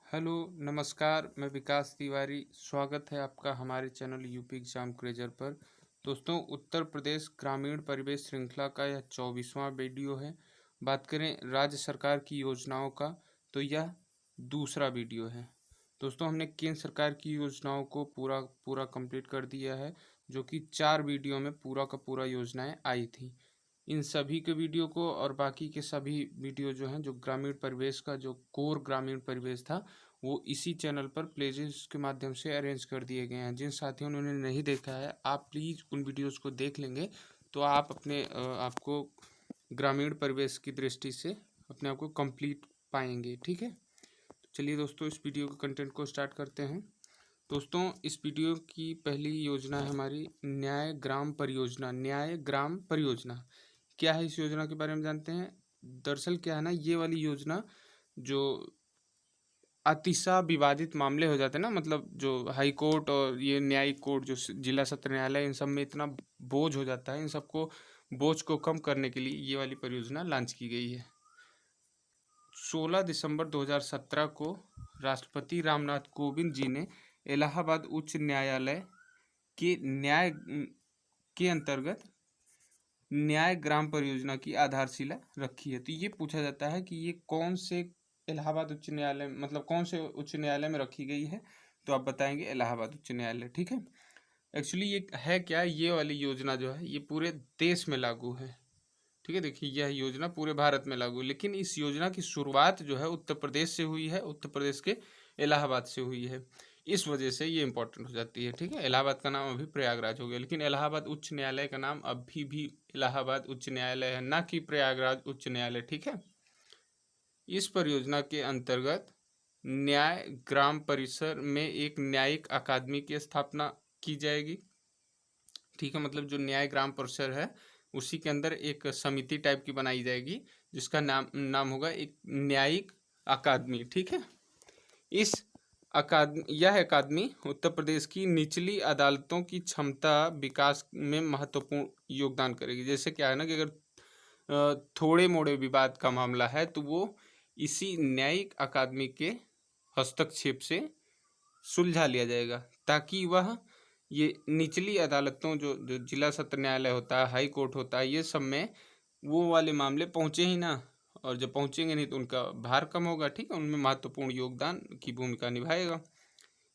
Hello, नमस्कार। मैं विकास तिवारी। स्वागत है आपका हमारे चैनल यूपी एग्जाम क्रेजर पर। दोस्तों, उत्तर प्रदेश ग्रामीण परिवेश श्रृंखला का यह 24वां वीडियो है। बात करें राज्य सरकार की योजनाओं का, तो यह दूसरा वीडियो है। दोस्तों, हमने केंद्र सरकार की योजनाओं को पूरा पूरा कंप्लीट कर दिया है, जो कि 4 वीडियो में पूरा का पूरा योजनाएं आई थी। इन सभी के वीडियो को और बाकी के सभी वीडियो जो हैं, जो ग्रामीण परिवेश का जो कोर ग्रामीण परिवेश था, वो इसी चैनल पर प्लेलिस्ट के माध्यम से अरेंज कर दिए गए हैं। जिन साथियों ने उन्हें नहीं देखा है, आप प्लीज़ उन वीडियोस को देख लेंगे तो आप अपने आपको ग्रामीण परिवेश की दृष्टि से अपने आप को कंप्लीट पाएंगे। ठीक है, तो चलिए दोस्तों, इस वीडियो के कंटेंट को स्टार्ट करते हैं। दोस्तों, इस वीडियो की पहली योजना है हमारी न्याय ग्राम परियोजना। न्याय ग्राम परियोजना क्या है, इस योजना के बारे में जानते हैं। दरअसल क्या है ना, ये वाली योजना जो अतिशय विवादित मामले हो जाते हैं ना, मतलब जो हाई कोर्ट और ये न्यायिक कोर्ट, जो जिला सत्र न्यायालय, इन सब में इतना बोझ हो जाता है, इन सबको बोझ को कम करने के लिए ये वाली परियोजना लॉन्च की गई है। 16 दिसंबर 2017 को राष्ट्रपति रामनाथ कोविंद जी ने इलाहाबाद उच्च न्यायालय के न्याय के अंतर्गत न्याय ग्राम परियोजना की आधारशिला रखी है। तो ये पूछा जाता है कि ये कौन से इलाहाबाद उच्च न्यायालय, मतलब कौन से उच्च न्यायालय में रखी गई है, तो आप बताएंगे इलाहाबाद उच्च न्यायालय। ठीक है, एक्चुअली ये है क्या, ये वाली योजना जो है ये पूरे देश में लागू है। ठीक है, देखिए यह योजना पूरे भारत में लागू है, लेकिन इस योजना की शुरुआत जो है उत्तर प्रदेश से हुई है, उत्तर प्रदेश के इलाहाबाद से हुई है। इस वजह से ये इंपॉर्टेंट हो जाती है। ठीक है, इलाहाबाद का नाम अभी प्रयागराज हो गया, लेकिन इलाहाबाद उच्च न्यायालय का नाम अभी भी इलाहाबाद उच्च न्यायालय है, ना कि प्रयागराज उच्च न्यायालय। ठीक है, इस परियोजना के अंतर्गत न्याय ग्राम परिसर में एक न्यायिक अकादमी की स्थापना की जाएगी। ठीक है, मतलब जो न्याय ग्राम परिसर है उसी के अंदर एक समिति टाइप की बनाई जाएगी, जिसका नाम होगा एक न्यायिक अकादमी। ठीक है, इस यह अकादमी उत्तर प्रदेश की निचली अदालतों की क्षमता विकास में महत्वपूर्ण योगदान करेगी। जैसे क्या है ना कि अगर थोड़े मोड़े विवाद का मामला है तो वो इसी न्यायिक अकादमी के हस्तक्षेप से सुलझा लिया जाएगा, ताकि वह ये निचली अदालतों जो जो जिला सत्र न्यायालय होता है, हाई कोर्ट होता है, ये सब में वो वाले मामले पहुँचे ही ना, और जब पहुँचेंगे नहीं तो उनका भार कम होगा। ठीक है, उनमें महत्वपूर्ण योगदान की भूमिका निभाएगा।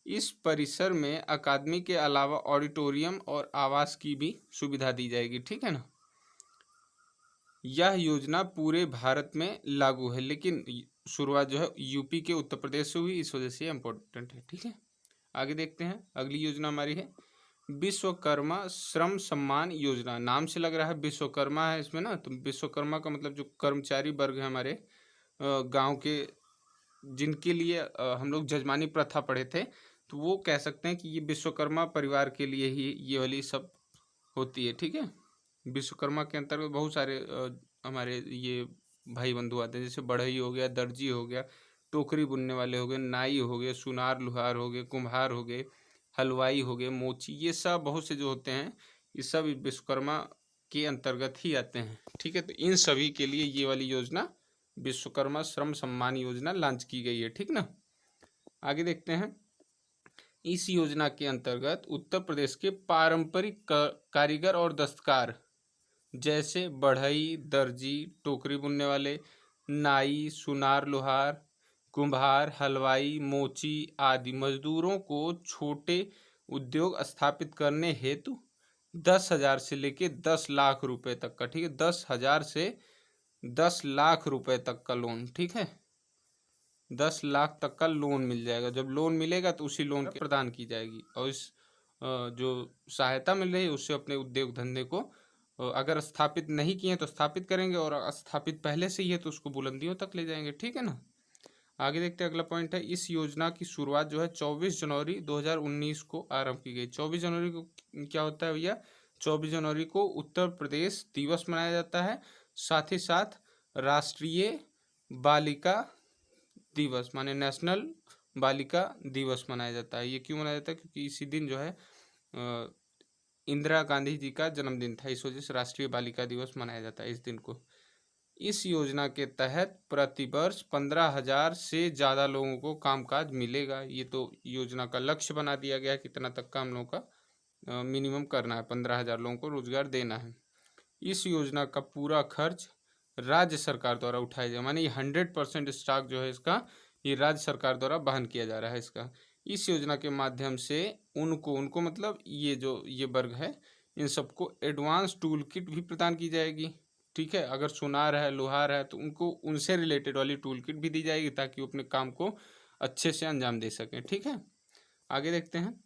इस परिसर में अकादमी के अलावा ऑडिटोरियम और आवास की भी सुविधा दी जाएगी। ठीक है ना, यह योजना पूरे भारत में लागू है, लेकिन शुरुआत जो है यूपी के उत्तर प्रदेश से हुई, इस वजह से इम्पोर्टेंट है। ठीक है, आगे देखते हैं। अगली योजना हमारी है विश्वकर्मा श्रम सम्मान योजना। नाम से लग रहा है विश्वकर्मा है इसमें ना, तो विश्वकर्मा का मतलब जो कर्मचारी वर्ग है हमारे गांव के, जिनके लिए हम लोग जजमानी प्रथा पढ़े थे, तो वो कह सकते हैं कि ये विश्वकर्मा परिवार के लिए ही ये वाली सब होती है। ठीक है, विश्वकर्मा के अंतर्गत बहुत सारे हमारे ये भाई बंधु आते हैं, जैसे बढ़ई हो गया, दर्जी हो गया, टोकरी बुनने वाले हो गए, नाई हो गए, सुनार लुहार हो गए, कुम्हार हो गए, हलवाई हो गए, मोची, ये सब बहुत से जो होते हैं, ये सब विश्वकर्मा के अंतर्गत ही आते हैं। ठीक है, तो इन सभी के लिए ये वाली योजना विश्वकर्मा श्रम सम्मान योजना लॉन्च की गई है। ठीक ना, आगे देखते हैं। इस योजना के अंतर्गत उत्तर प्रदेश के पारंपरिक कारीगर और दस्तकार, जैसे बढ़ई, दर्जी, टोकरी बुनने वाले, नाई, सुनार लुहार, कुम्हार, हलवाई, मोची आदि मजदूरों को छोटे उद्योग स्थापित करने हेतु 10,000 से लेके 10 लाख रुपए तक का, ठीक है, 10,000 से 10 लाख रुपए तक का लोन। ठीक है, 10 लाख तक का लोन मिल जाएगा। जब लोन मिलेगा तो उसी लोन प्रदान की जाएगी, और इस जो सहायता मिल रही है उससे अपने उद्योग धंधे को अगर स्थापित नहीं किए तो स्थापित करेंगे, और स्थापित पहले से ही है तो उसको बुलंदियों तक ले जाएंगे। ठीक है ना, आगे देखते हैं। अगला पॉइंट है, इस योजना की शुरुआत जो है 24 जनवरी 2019 को आरंभ की गई। 24 जनवरी को क्या होता है भैया, 24 जनवरी को उत्तर प्रदेश दिवस मनाया जाता है, साथ ही साथ राष्ट्रीय बालिका दिवस, माने नेशनल बालिका दिवस मनाया जाता है। ये क्यों मनाया जाता है, क्योंकि इसी दिन जो है इंदिरा गांधी जी का जन्मदिन था, इस वजह से राष्ट्रीय बालिका दिवस मनाया जाता है इस दिन को। इस योजना के तहत प्रतिवर्ष 15,000 से ज़्यादा लोगों को कामकाज मिलेगा। ये तो योजना का लक्ष्य बना दिया गया, कितना तक का हम लोगों का मिनिमम करना है, 15,000 लोगों को रोजगार देना है। इस योजना का पूरा खर्च राज्य सरकार द्वारा उठाया जाए, माने ये 100% स्टॉक जो है इसका, ये राज्य सरकार द्वारा वहन किया जा रहा है इसका। इस योजना के माध्यम से उनको मतलब ये वर्ग है, इन सबको एडवांस टूल किट भी प्रदान की जाएगी। ठीक है, अगर सुनार है, लोहार है, तो उनको उनसे रिलेटेड वाली टूल किट भी दी जाएगी ताकि वो अपने काम को अच्छे से अंजाम दे सकें। ठीक है, आगे देखते हैं।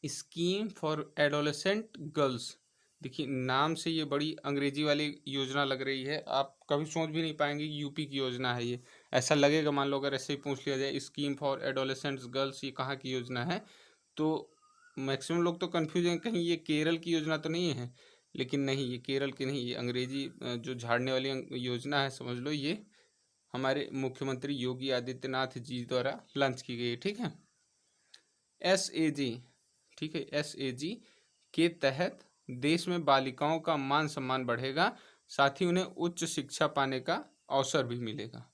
Scheme for adolescent girls. देखिए, नाम से ये बड़ी अंग्रेजी वाली योजना लग रही है, आप कभी सोच भी नहीं पाएंगे यूपी की योजना है ये। ऐसा लगेगा, मान लो अगर ऐसे ही पूछ लिया जाए स्कीम फॉर एडोलेसेंट्स गर्ल्स ये कहाँ की योजना है, तो मैक्सिमम लोग तो कन्फ्यूज हैं, कहीं ये केरल की योजना तो नहीं है। लेकिन नहीं, ये केरल की नहीं, ये अंग्रेजी जो झाड़ने वाली योजना है, समझ लो ये हमारे मुख्यमंत्री योगी आदित्यनाथ जी द्वारा लॉन्च की गई है। ठीक है, SAG, ठीक है, SAG के तहत देश में बालिकाओं का मान सम्मान बढ़ेगा, साथ ही उन्हें उच्च शिक्षा पाने का अवसर भी मिलेगा।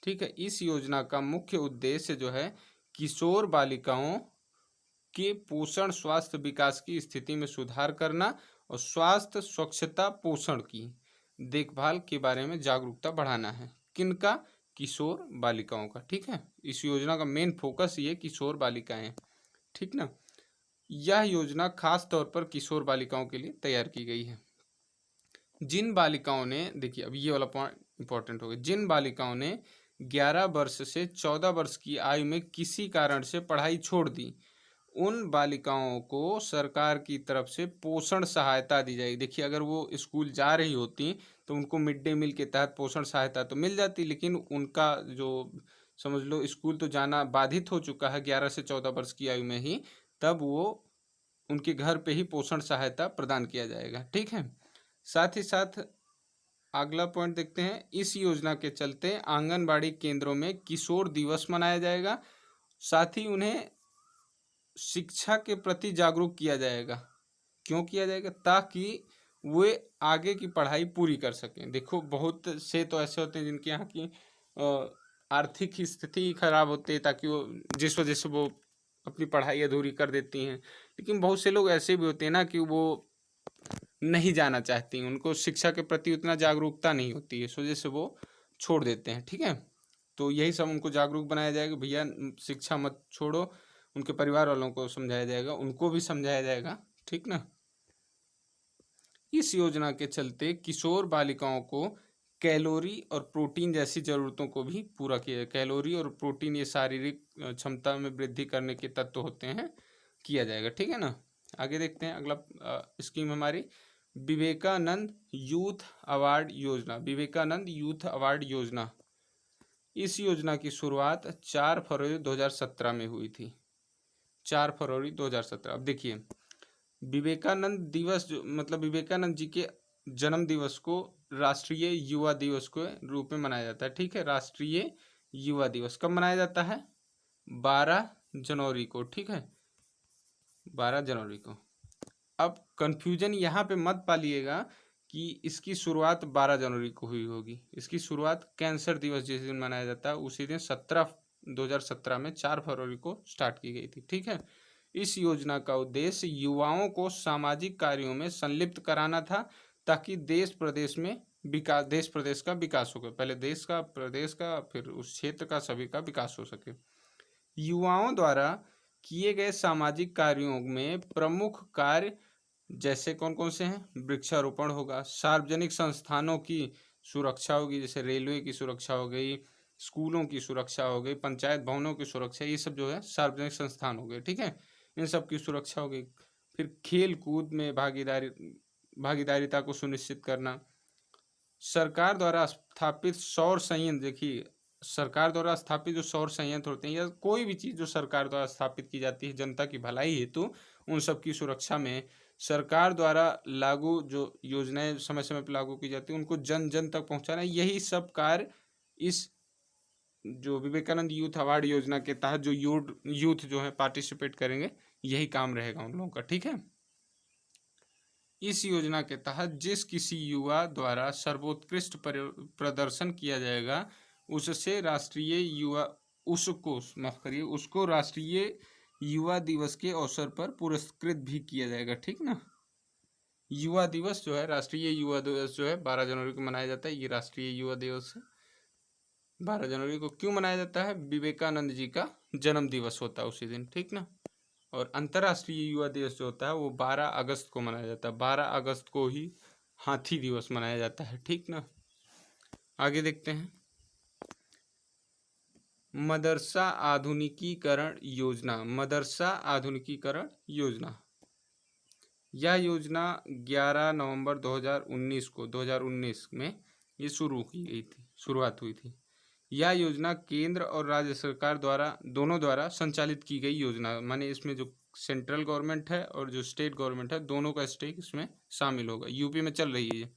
ठीक है, इस योजना का मुख्य उद्देश्य जो है किशोर बालिकाओं के पोषण, स्वास्थ्य, विकास की स्थिति में सुधार करना और स्वास्थ्य, स्वच्छता, पोषण की देखभाल के बारे में जागरूकता बढ़ाना है। किनका? किशोर बालिकाओं का। ठीक है, इस योजना का मेन फोकस ये किशोर बालिकाएं। ठीक ना, यह योजना खास तौर पर किशोर बालिकाओं के लिए तैयार की गई है। जिन बालिकाओं ने, देखिए अब ये वाला पॉइंट इंपॉर्टेंट हो गया, जिन बालिकाओं ने 11 वर्ष से 14 वर्ष की आयु में किसी कारण से पढ़ाई छोड़ दी, उन बालिकाओं को सरकार की तरफ से पोषण सहायता दी जाएगी। देखिए, अगर वो स्कूल जा रही होती तो उनको मिड डे मील के तहत पोषण सहायता तो मिल जाती, लेकिन उनका जो समझ लो स्कूल तो जाना बाधित हो चुका है 11 से 14 वर्ष की आयु में ही, तब वो उनके घर पे ही पोषण सहायता प्रदान किया जाएगा। ठीक है, साथ ही साथ अगला पॉइंट देखते हैं। इस योजना के चलते आंगनबाड़ी केंद्रों में किशोर दिवस मनाया जाएगा, साथ ही उन्हें शिक्षा के प्रति जागरूक किया जाएगा। क्यों किया जाएगा? ताकि वे आगे की पढ़ाई पूरी कर सकें। देखो, बहुत से तो ऐसे होते हैं जिनके यहाँ की आर्थिक स्थिति खराब होती है, ताकि वो जिस वजह से वो अपनी पढ़ाई अधूरी कर देती हैं। लेकिन बहुत से लोग ऐसे भी होते हैं ना कि वो नहीं जाना चाहती, उनको शिक्षा के प्रति उतना जागरूकता नहीं होती है, इस वजह से वो छोड़ देते हैं। ठीक है, तो यही सब उनको जागरूक बनाया जाएगा, भैया शिक्षा मत छोड़ो। उनके परिवार वालों को समझाया जाएगा, उनको भी समझाया जाएगा। ठीक ना, इस योजना के चलते किशोर बालिकाओं को कैलोरी और प्रोटीन जैसी जरूरतों को भी पूरा किया जाए। कैलोरी और प्रोटीन ये शारीरिक क्षमता में वृद्धि करने के तत्व होते हैं, किया जाएगा। ठीक है ना, आगे देखते हैं। अगला स्कीम हमारी विवेकानंद यूथ अवार्ड योजना। विवेकानंद यूथ अवार्ड योजना, इस योजना की शुरुआत 4 फरवरी 2017 में हुई थी। 4 फरवरी 2017। अब देखिए, विवेकानंद दिवस जो मतलब विवेकानंद जी के जन्म दिवस को राष्ट्रीय युवा दिवस के रूप में मनाया जाता है। ठीक है, राष्ट्रीय युवा दिवस कब मनाया जाता है? 12 जनवरी को। ठीक है, 12 जनवरी को। अब कंफ्यूजन यहाँ पे मत पालिएगा कि इसकी शुरुआत 12 जनवरी को हुई होगी। इसकी शुरुआत कैंसर दिवस जिस दिन मनाया जाता है उसी दिन 2017 में 4 फरवरी को स्टार्ट की गई थी। ठीक है, इस योजना का उद्देश्य युवाओं को सामाजिक कार्यों में संलिप्त कराना था, ताकि देश प्रदेश का विकास हो। पहले देश का, प्रदेश का, फिर उस क्षेत्र का, सभी का विकास हो सके। युवाओं द्वारा किए गए सामाजिक कार्यों में प्रमुख कार्य जैसे कौन कौन से हैं? वृक्षारोपण होगा, सार्वजनिक संस्थानों की सुरक्षा होगी, जैसे रेलवे की सुरक्षा हो गई, स्कूलों की सुरक्षा हो गई, पंचायत भवनों की सुरक्षा, ये सब जो है सार्वजनिक संस्थान हो गए। ठीक है, इन सब की सुरक्षा हो गई। फिर खेल कूद में भागीदारिता को सुनिश्चित करना। सरकार द्वारा स्थापित सौर संयंत्र, देखिए सरकार द्वारा स्थापित जो सौर संयंत्र होते हैं या कोई भी चीज़ जो सरकार द्वारा स्थापित की जाती है जनता की भलाई हेतु, उन सब की सुरक्षा में सरकार द्वारा लागू जो योजनाएं समय समय पर लागू की जाती है उनको जन जन तक पहुंचाना, यही सब कार्य इस जो विवेकानंद यूथ अवार्ड योजना के तहत जो यूथ जो है पार्टिसिपेट करेंगे, यही काम रहेगा उन लोगों का। ठीक है, इस योजना के तहत जिस किसी युवा द्वारा सर्वोत्कृष्ट प्रदर्शन किया जाएगा उससे राष्ट्रीय युवा उसको माफ करिए उसको राष्ट्रीय युवा दिवस के अवसर पर पुरस्कृत भी किया जाएगा। ठीक ना। युवा दिवस जो है, राष्ट्रीय युवा दिवस जो है 12 जनवरी को मनाया जाता है। ये राष्ट्रीय युवा दिवस है। 12 जनवरी को क्यों मनाया जाता है? विवेकानंद जी का जन्म दिवस होता है उसी दिन। ठीक ना। और अंतर्राष्ट्रीय युवा दिवस जो होता है वो 12 अगस्त को मनाया जाता है। 12 अगस्त को ही हाथी दिवस मनाया जाता है। ठीक ना। आगे देखते हैं। मदरसा आधुनिकीकरण योजना। मदरसा आधुनिकीकरण योजना, यह योजना 11 नवंबर 2019 में ये शुरुआत हुई थी। यह योजना केंद्र और राज्य सरकार दोनों द्वारा संचालित की गई योजना, माने इसमें जो सेंट्रल गवर्नमेंट है और जो स्टेट गवर्नमेंट है दोनों का स्टेक इसमें शामिल होगा। यूपी में चल रही है ये।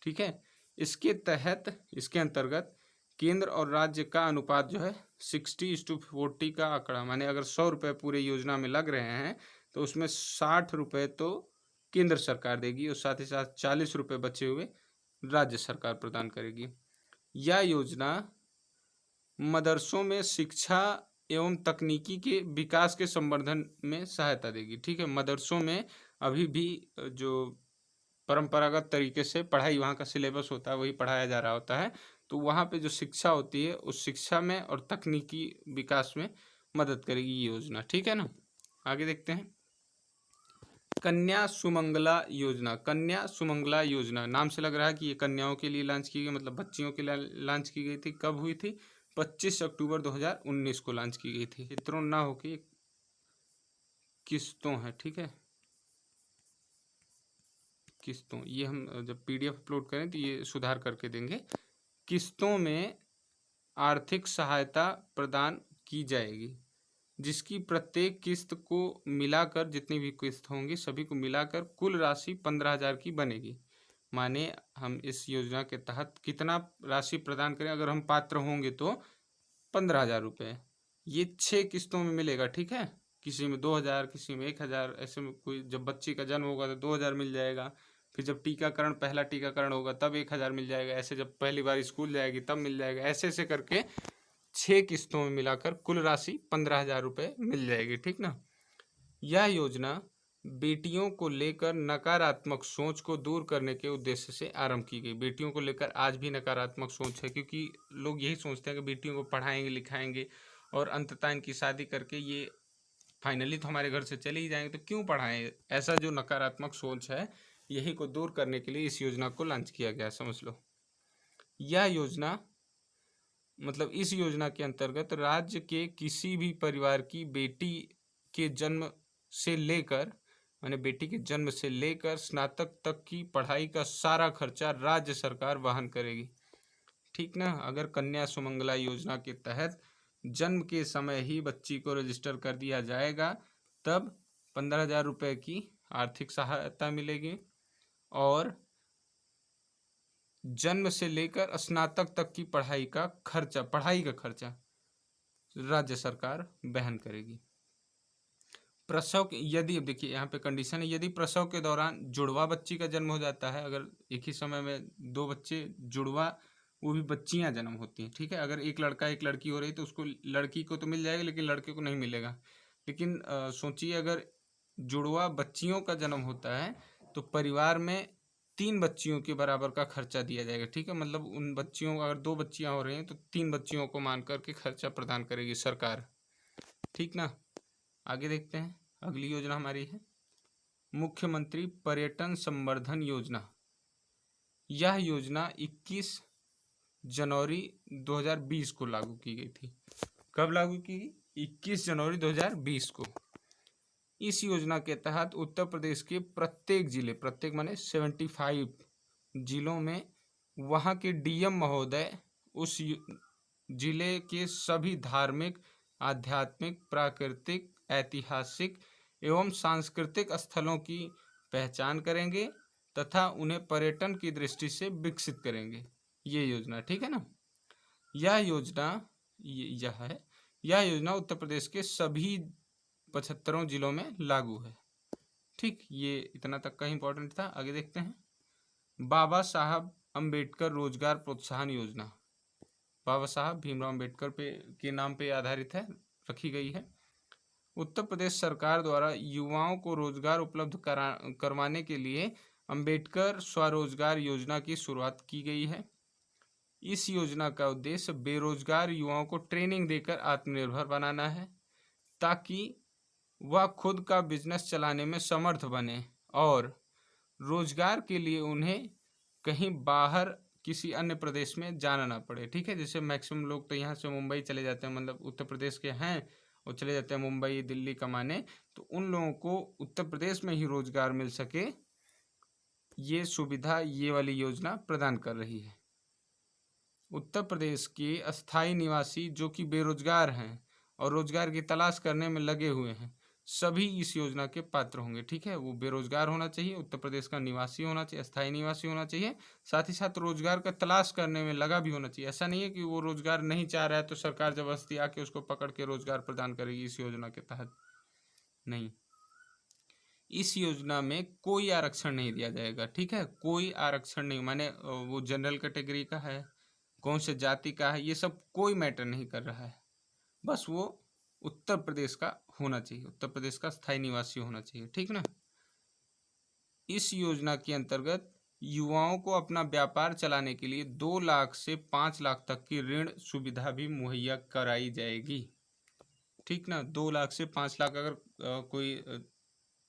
ठीक है। इसके अंतर्गत केंद्र और राज्य का अनुपात जो है 60:40 का आंकड़ा, माने अगर 100 रुपये पूरे योजना में लग रहे हैं तो उसमें 60 रुपये तो केंद्र सरकार देगी और साथ ही साथ 40 रुपये बचे हुए राज्य सरकार प्रदान करेगी। यह योजना मदरसों में शिक्षा एवं तकनीकी के विकास के संवर्धन में सहायता देगी। ठीक है। मदरसों में अभी भी जो परंपरागत तरीके से पढ़ाई, वहाँ का सिलेबस होता है वही पढ़ाया जा रहा होता है, तो वहाँ पे जो शिक्षा होती है उस शिक्षा में और तकनीकी विकास में मदद करेगी ये योजना। ठीक है ना। आगे देखते हैं। कन्या सुमंगला योजना। कन्या सुमंगला योजना, नाम से लग रहा है कि ये कन्याओं के लिए लॉन्च की गई, मतलब बच्चियों के लिए लॉन्च की गई थी। कब हुई थी? 25 अक्टूबर 2019 को लॉन्च की गई थी। चित्रों ना हो कि किस्तों है। ठीक है। किस्तों, ये हम जब PDF अपलोड करें तो ये सुधार करके देंगे। किस्तों में आर्थिक सहायता प्रदान की जाएगी, जिसकी प्रत्येक किस्त को मिलाकर, जितनी भी किस्त होंगी सभी को मिलाकर कुल राशि 15,000 की बनेगी। माने हम इस योजना के तहत कितना राशि प्रदान करें, अगर हम पात्र होंगे तो 15,000 रुपये। ये 6 किस्तों में मिलेगा। ठीक है। किसी में 2,000, किसी में 1,000, ऐसे में कोई जब बच्चे का जन्म होगा तो 2,000 मिल जाएगा। फिर जब पहला टीकाकरण होगा तब 1,000 मिल जाएगा। ऐसे जब पहली बार स्कूल जाएगी तब मिल जाएगा। ऐसे ऐसे करके 6 किस्तों में मिलाकर कुल राशि 15,000 रुपये मिल जाएगी। ठीक ना। यह योजना बेटियों को लेकर नकारात्मक सोच को दूर करने के उद्देश्य से आरंभ की गई। बेटियों को लेकर आज भी नकारात्मक सोच है, क्योंकि लोग यही सोचते हैं कि बेटियों को पढ़ाएंगे लिखाएंगे और अंततः इनकी शादी करके ये फाइनली तो हमारे घर से चले ही जाएंगे, तो क्यों पढ़ाएं। ऐसा जो नकारात्मक सोच है यही को दूर करने के लिए इस योजना को लॉन्च किया गया, समझ लो। यह योजना मतलब इस योजना के अंतर्गत राज्य के किसी भी परिवार की बेटी के जन्म से लेकर, माने बेटी के जन्म से लेकर स्नातक तक की पढ़ाई का सारा खर्चा राज्य सरकार वहन करेगी। ठीक ना। अगर कन्या सुमंगला योजना के तहत जन्म के समय ही बच्ची को रजिस्टर कर दिया जाएगा तब 15,000 रुपये की आर्थिक सहायता मिलेगी और जन्म से लेकर स्नातक तक की पढ़ाई का खर्चा राज्य सरकार वहन करेगी। प्रसव, यदि अब देखिए यहाँ पे कंडीशन है, यदि प्रसव के दौरान जुड़वा बच्ची का जन्म हो जाता है, अगर एक ही समय में 2 बच्चे जुड़वा, वो भी बच्चियां जन्म होती हैं। ठीक है। अगर एक लड़का एक लड़की हो रही तो उसको, लड़की को तो मिल जाएगा लेकिन लड़के को नहीं मिलेगा। लेकिन सोचिए अगर जुड़वा बच्चियों का जन्म होता है तो परिवार में 3 बच्चियों के बराबर का खर्चा दिया जाएगा। ठीक है। मतलब उन बच्चियों, अगर 2 बच्चियां हो रही हैं तो 3 बच्चियों को मान करके खर्चा प्रदान करेगी सरकार। ठीक ना। आगे देखते हैं। अगली योजना हमारी है मुख्यमंत्री पर्यटन संवर्धन योजना। यह योजना 21 जनवरी 2020 को लागू की गई थी। कब लागू की गई? 21 जनवरी 2020 को। इस योजना के तहत उत्तर प्रदेश के प्रत्येक माने 75 जिलों में वहाँ के DM महोदय उस जिले के सभी धार्मिक, आध्यात्मिक, प्राकृतिक, ऐतिहासिक एवं सांस्कृतिक स्थलों की पहचान करेंगे तथा उन्हें पर्यटन की दृष्टि से विकसित करेंगे। ये योजना, ठीक है ना। यह योजना उत्तर प्रदेश के सभी 75 जिलों में लागू है। ठीक, ये इतना तक का इंपॉर्टेंट था। आगे देखते हैं। बाबा साहब अम्बेडकर रोजगार प्रोत्साहन योजना, बाबा साहब भीमराव अम्बेडकर के नाम पे आधारित है, रखी गई है। उत्तर प्रदेश सरकार द्वारा युवाओं को रोजगार उपलब्ध करवाने के लिए अम्बेडकर स्वरोजगार योजना की शुरुआत की गई है। इस योजना का उद्देश्य बेरोजगार युवाओं को ट्रेनिंग देकर आत्मनिर्भर बनाना है, ताकि वह खुद का बिजनेस चलाने में समर्थ बने और रोजगार के लिए उन्हें कहीं बाहर किसी अन्य प्रदेश में जाना ना पड़े। ठीक है, जैसे मैक्सिमम लोग तो यहाँ से मुंबई चले जाते हैं, मतलब उत्तर प्रदेश के हैं, वो चले जाते हैं मुंबई दिल्ली कमाने, तो उन लोगों को उत्तर प्रदेश में ही रोजगार मिल सके, ये सुविधा ये वाली योजना प्रदान कर रही है। उत्तर प्रदेश के अस्थायी निवासी जो कि बेरोजगार हैं और रोजगार की तलाश करने में लगे हुए हैं, सभी इस योजना के पात्र होंगे। ठीक है, वो बेरोजगार होना चाहिए, उत्तर प्रदेश का निवासी होना चाहिए, अस्थायी निवासी होना चाहिए, साथ ही साथ रोजगार का तलाश करने में लगा भी होना चाहिए। ऐसा नहीं है कि वो रोजगार नहीं चाह रहा है तो सरकार जबरदस्ती आके उसको पकड़ के रोजगार प्रदान करेगी इस योजना के तहत, नहीं। इस योजना में कोई आरक्षण नहीं दिया जाएगा। ठीक है, कोई आरक्षण नहीं, माने वो जनरल कैटेगरी का है, कौन से जाति का है, ये सब कोई मैटर नहीं कर रहा है, बस वो उत्तर प्रदेश का होना चाहिए, उत्तर प्रदेश का स्थायी निवासी होना चाहिए। ठीक ना। इस योजना के अंतर्गत युवाओं को अपना व्यापार चलाने के लिए 2 लाख से 5 लाख तक की ऋण सुविधा भी मुहैया कराई जाएगी। ठीक ना, 2 लाख से 5 लाख अगर कोई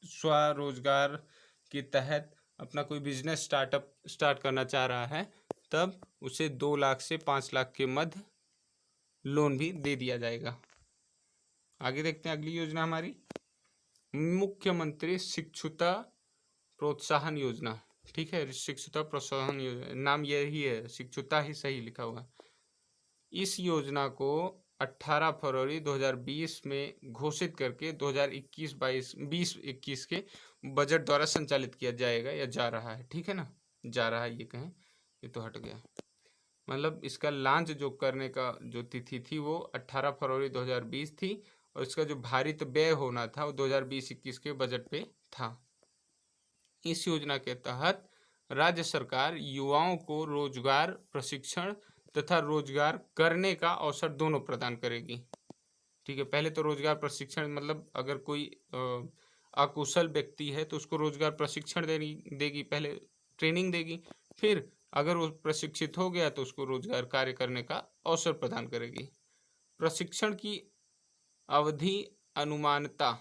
स्वरोजगार के तहत अपना कोई बिजनेस स्टार्ट करना चाह रहा है, तब उसे 2 लाख से 5 लाख के मध्य लोन भी दे दिया जाएगा। आगे देखते हैं अगली योजना हमारी, मुख्यमंत्री शिक्षुता प्रोत्साहन योजना। ठीक है, शिक्षुता प्रोत्साहन योजना, नाम यही है, शिक्षुता ही सही लिखा हुआ। इस योजना को 18 फरवरी 2020 में घोषित करके 2021 के बजट द्वारा संचालित किया जाएगा या जा रहा है। ठीक है ना, जा रहा है, ये कहें, ये तो हट गया, मतलब इसका लॉन्च जो करने का जो तिथि थी वो 18 फरवरी 2020 थी, और इसका जो भारित व्यय होना था वो 2020-21 के बजट पे था। इस योजना के तहत राज्य सरकार युवाओं को रोजगार प्रशिक्षण तथा रोजगार करने का अवसर दोनों प्रदान करेगी। ठीक है, पहले तो रोजगार प्रशिक्षण, मतलब अगर कोई अकुशल व्यक्ति है तो उसको रोजगार प्रशिक्षण देगी, पहले ट्रेनिंग देगी, फिर अगर वो प्रशिक्षित हो गया तो उसको रोजगार कार्य करने का अवसर प्रदान करेगी। प्रशिक्षण की अवधि अनुमानतः,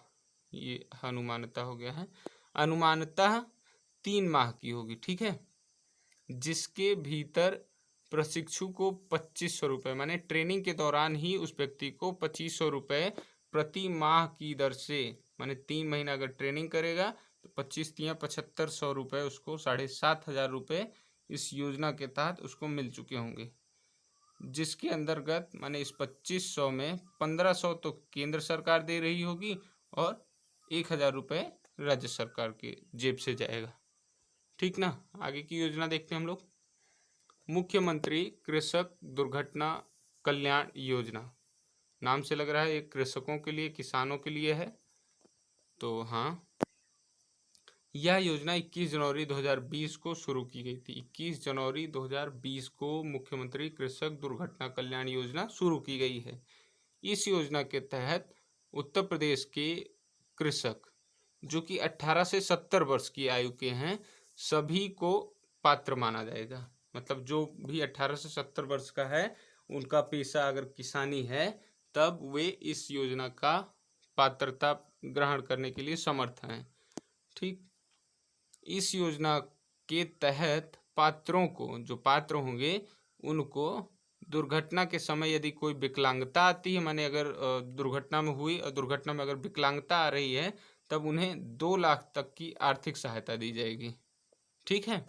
ये अनुमानतः हो गया है, अनुमानतः 3 माह की होगी। ठीक है, जिसके भीतर प्रशिक्षु को 2500 रुपये, माने ट्रेनिंग के दौरान ही उस व्यक्ति को 2500 रुपये प्रति माह की दर से, माने 3 महीना अगर ट्रेनिंग करेगा तो 25×3 = 7500 रुपये, उसको 7500 रुपये इस योजना के तहत उसको मिल चुके होंगे, जिसके अंतर्गत माने इस 2500 में 1500 तो केंद्र सरकार दे रही होगी और 1000 रुपये राज्य सरकार के जेब से जाएगा। ठीक ना। आगे की योजना देखते हैं हम लोग, मुख्यमंत्री कृषक दुर्घटना कल्याण योजना। नाम से लग रहा है ये कृषकों के लिए, किसानों के लिए है, तो हाँ, यह योजना 21 जनवरी 2020 को शुरू की गई थी। 21 जनवरी 2020 को मुख्यमंत्री कृषक दुर्घटना कल्याण योजना शुरू की गई है। इस योजना के तहत उत्तर प्रदेश के कृषक जो कि 18 से 70 वर्ष की आयु के हैं, सभी को पात्र माना जाएगा। मतलब जो भी 18 से 70 वर्ष का है, उनका पेशा अगर किसानी है, तब वे इस योजना का पात्रता ग्रहण करने के लिए समर्थ हैं। ठीक, इस योजना के तहत पात्रों को, जो पात्र होंगे, उनको दुर्घटना के समय यदि कोई विकलांगता आती है, माने अगर दुर्घटना में हुई और दुर्घटना में अगर विकलांगता आ रही है, तब उन्हें 2 लाख तक की आर्थिक सहायता दी जाएगी। ठीक है,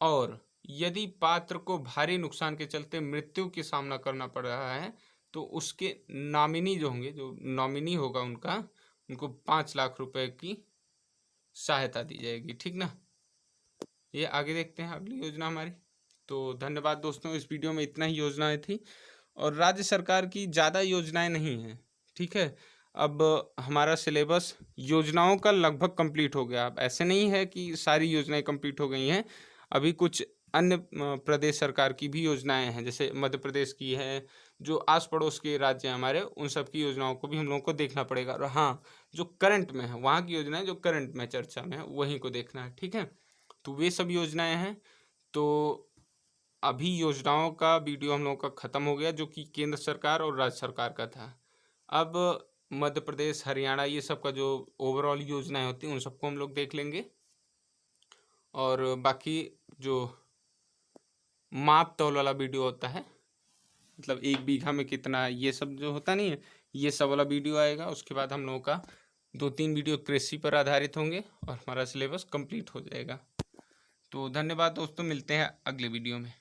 और यदि पात्र को भारी नुकसान के चलते मृत्यु की सामना करना पड़ रहा है, तो उसके नॉमिनी जो होंगे, जो नॉमिनी होगा उनको 5 लाख रुपए की सहायता दी जाएगी। ठीक ना। ये आगे देखते हैं अगली योजना हमारी। तो धन्यवाद दोस्तों, इस वीडियो में इतना ही योजनाएं थी और राज्य सरकार की ज़्यादा योजनाएं नहीं हैं। ठीक है, अब हमारा सिलेबस योजनाओं का लगभग कंप्लीट हो गया। अब ऐसे नहीं है कि सारी योजनाएं कंप्लीट हो गई हैं, अभी कुछ अन्य प्रदेश सरकार की भी योजनाएं हैं, जैसे मध्य प्रदेश की है, जो आस पड़ोस के राज्य हैं हमारे, उन सब की योजनाओं को भी हम लोगों को देखना पड़ेगा। और हाँ, जो करंट में है, वहाँ की योजनाएं जो करंट में चर्चा में है, वहीं को देखना है। ठीक है, तो वे सब योजनाएं हैं। तो अभी योजनाओं का वीडियो हम लोगों का ख़त्म हो गया, जो कि केंद्र सरकार और राज्य सरकार का था। अब मध्य प्रदेश, हरियाणा, ये सब का जो ओवरऑल योजनाएं होती हैं, उन सबको हम लोग देख लेंगे। और बाकी जो माप तौल वाला वीडियो होता है, मतलब 1 बीघा में कितना, ये सब जो होता नहीं है, ये सब वाला वीडियो आएगा। उसके बाद हम लोगों का 2-3 वीडियो कृषि पर आधारित होंगे और हमारा सिलेबस कंप्लीट हो जाएगा। तो धन्यवाद दोस्तों, मिलते हैं अगले वीडियो में।